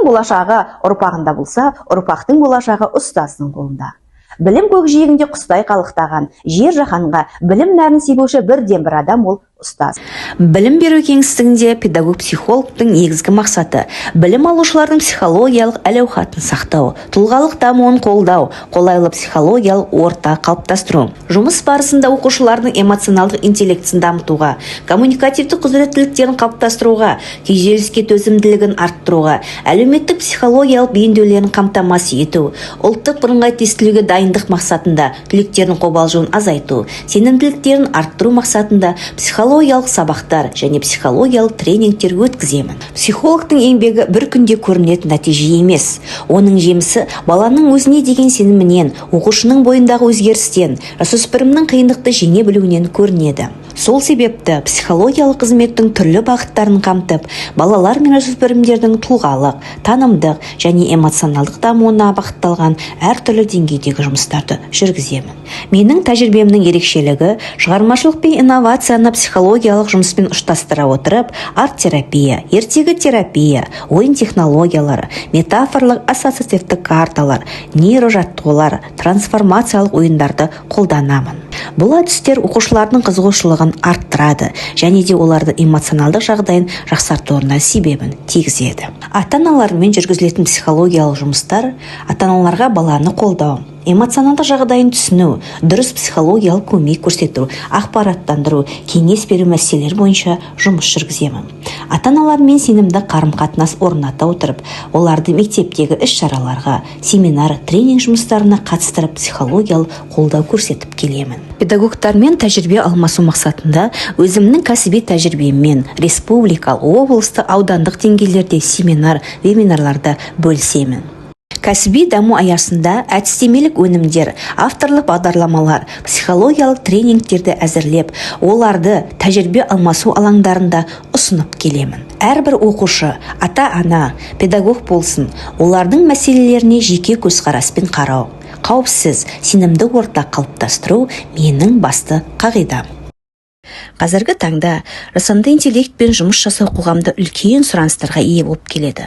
Ұстаздың болашағы ұрпағында болса, ұрпақтың болашағы ұстаздың қолында. Білім көкжиегінде құстай қалықтаған, жер жаһанға білім нәрін себуші бірден бір адам ол ұстаз. Білім беру кеңістігінде педагог-психологтың негізгі мақсаты білім алушылардың психологиялық әл-ауқатын сақтау, тұлғалық дамуын қолдау, қолайлы психологиялық орта қалыптастыру. Жұмыс барысында оқушылардың эмоционалдық интеллектісін дамытуға, коммуникативтік құзыреттіліктерін қалыптастыруға, күйзеліске төзімділігін арттыруға, әлеуметтік психологиялық бейімделуін қамтамасыз ету, ұлттық бірыңғай тестілеуге дайындық мақсатында түлектердің қобалжуын азайту, сенімділіктерін арттыру мақсатында психологиялық сабақтар және психологиялық тренингтер өткіземін. Психологтың еңбегі бір күнде көрінетін нәтиже емес. Оның жемісі баланың өзіне деген сенімінен, оқушының бойындағы өзгерістен, жасөспірімнің қиындықты жеңе білуінен көрінеді. Сол себепті психологиялық қызметтің түрлі бағыттарын қамтып, балалар мен жасөспірімдердің тұлғалық, танымдық және эмоционалдық дамуына бағытталған әртүрлі деңгейдегі жұмыстарды жүргіземін. Менің тәжірибемнің ерекшелігі шығармашылық пен инновацияны психологиялық жұмыспен ұштастыра отырып, арт-терапия, ертегі терапия, ойын технологиялары, метафорлық ассоциативтік карталар, нейрожаттығулар, трансформациялық ойындарды қолданамын. Бұл әдістер оқушылардың қызығушылығын арттырады және де оларды эмоционалдық жағдайын жақсартуына себебін тигізеді. Ата-аналармен жүргізілетін психологиялық жұмыстар ата-аналарға баланы қолдау, эмоционалдық жағдайын түсіну, дұрыс психологиялық көмек көрсету, ақпараттандыру, кеңес беру мәселелері бойынша жұмыс жүргіземін. Ата-аналармен сенімді қарым-қатынас орната отырып, оларды мектептегі іс-шараларға, семинар, тренинг жұмыстарына қатыстырып психологиялық қолдау көрсетіп келемін. Педагогтармен тәжірибе алмасу мақсатында өзімнің кәсіби тәжірибеммен республикалық, облыстық, аудандық деңгейлерде семинар, вебинарларда бөлісемін. Кәсіби даму аясында әдістемелік өнімдер, авторлық бағдарламалар, психологиялық тренингтерді әзірлеп, оларды тәжірибе алмасу алаңдарында ұсынып келемін. Әрбір оқушы, ата-ана, педагог болсын, олардың мәселелеріне жеке көзқараспен қарау, қауіпсіз, сенімді орта қалыптастыру менің басты қағидам. Қазіргі таңда жасанды интеллектпен жұмыс жасау қоғамда үлкен сұраныстарға ие болып келеді.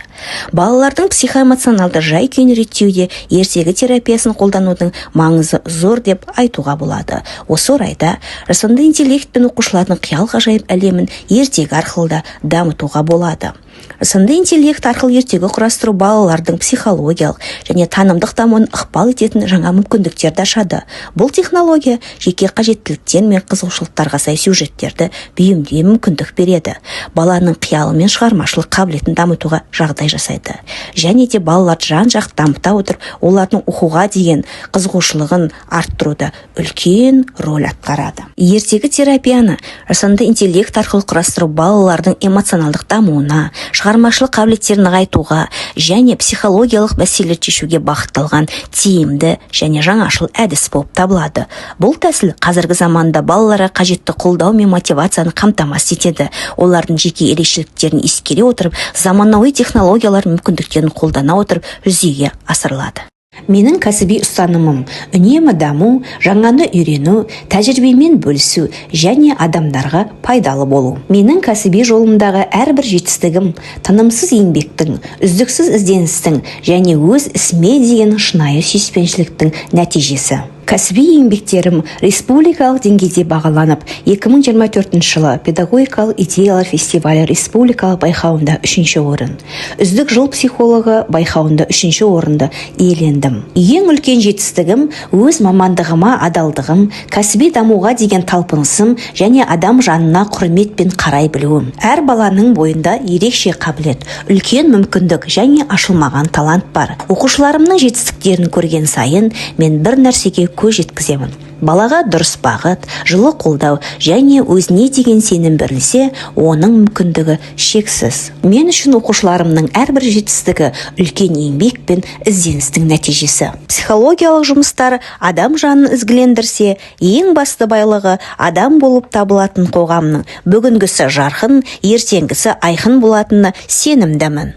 Балалардың психоэмоционалды жай-күйін реттеуде ертегі терапиясын қолданудың маңызы зор деп айтуға болады. Осы орайда жасанды интеллектпен оқушылардың қиял-ғажайып әлемін ертегі арқылы да дамытуға болады. Жасанды интеллект арқылы ертегі құрастыру балалардың психологиялық және танымдық дамуын ықпал ететін жаңа мүмкіндіктерді ашады. Бұл технология жеке қажеттіліктер мен қызығушылықтарға сай сюжеттерді бейімдеуге мүмкіндік береді. Баланың қиялы мен шығармашылық қабілетін дамытуға жағдай жасайды. Және де балаларды жан-жақты дамыта отырып, олардың оқуға деген қызығушылығын арттыруда үлкен рөл атқарады. Ертегі терапияны жасанды интеллект арқылы құрастыру балалардың эмоционалдық дамуына, шығармашылық қабілеттерін нығайтуға және психологиялық мәселелерді шешуге бағытталған тиімді және жаңашыл әдіс болып табылады. Бұл тәсіл қазіргі заманда балаларға қажетті қолдау мен мотивацияны қамтамасыз етеді. Олардың жеке ерекшеліктерін ескере отырып, заманауи технологиялар мүмкіндіктерін қолдана отырып жүзеге асырылады. Менің кәсіби ұстанымым үнемі даму, жаңаны үйрену, тәжірибемен бөлісу және адамдарға пайдалы болу. Менің кәсіби жолымдағы әрбір жетістігім тынымсыз еңбектің, үздіксіз ізденістің және өз ісіме деген шынайы сүйіспеншіліктің нәтижесі. Кәсіби еңбектерім республикалық деңгейде бағаланып, 2024 жылы педагогикалық идеялар фестивалі республикалық байқауында 3-ші орын, үздік жыл психологы байқауында 3-ші орынды иелендім. Ең үлкен жетістігім өз мамандығыма адалдығым, кәсіби дамуға деген талпынысым және адам жанына құрметпен қарай білуім. Әр баланың бойында ерекше қабілет, үлкен мүмкіндік және ашылмаған талант бар. Оқушыларымның жетістіктерін көрген сайын мен бір нәрсеге көз жеткіземін. Балаға дұрыс бағыт, жылы қолдау және өзіне деген сенім берілсе, оның мүмкіндігі шексіз. Мен үшін оқушыларымның әрбір жетістігі үлкен еңбек пен ізденістің нәтижесі. Психологиялық жұмыстар адам жанын ізгілендірсе, ең басты байлығы адам болып табылатын қоғамның бүгінгісі жарқын, ертеңгісі айқын болатынына сенімдімін.